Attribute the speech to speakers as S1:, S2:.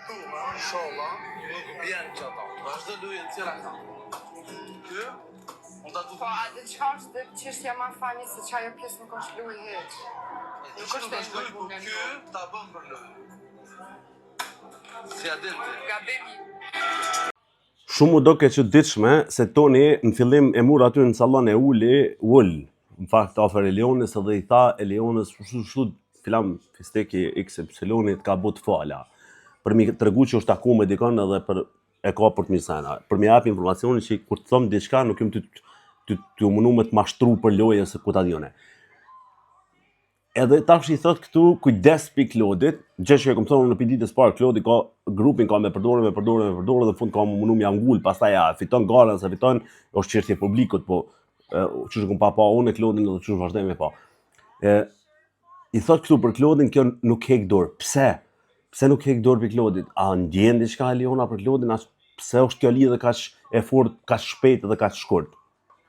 S1: Inshallah, nuk bjen që ata. Vazhdo lujen cila ka. Ky, unë ta
S2: Po, a dhe çka është çështja ma fani se çajo pjesë nuk është luaj hiç. Nuk është e
S1: luj, po ky ta bën për luj. Si a din ti?
S2: Gabimi.
S3: Shumë u doke çuditshme se Toni në fillim e mur aty në sallon e ul. Në fakt afër Elionës edhe i tha Elionës shu filan fisteki XY-it ka but fala. Për mi tregu që është taku me dikon edhe për e ka për të mirësena. Për mi jap informacionin që kur të them diçka nuk jam ty mundu me të mashtru për lojë se ku ta dione. Edhe tash i thot këtu kujdes pikë Klodit, gjë që e kam thonë në ditës parë, Klodi ka grupin ka me përdorë dhe fund ka mundu me angull, pastaj ja fiton garën, se fiton është çështje publikut, po çu kum pa unë Klodin edhe çu vazhdojmë pa. I thot këtu për Klodin kjo nuk hek dorë. Pse? Pse nuk hek dorë për Klodit? A ndjen diçka Eliona për Klodin? Pse është kjo lidhje kaq e fortë, kaq shpejt dhe kaq shkurt?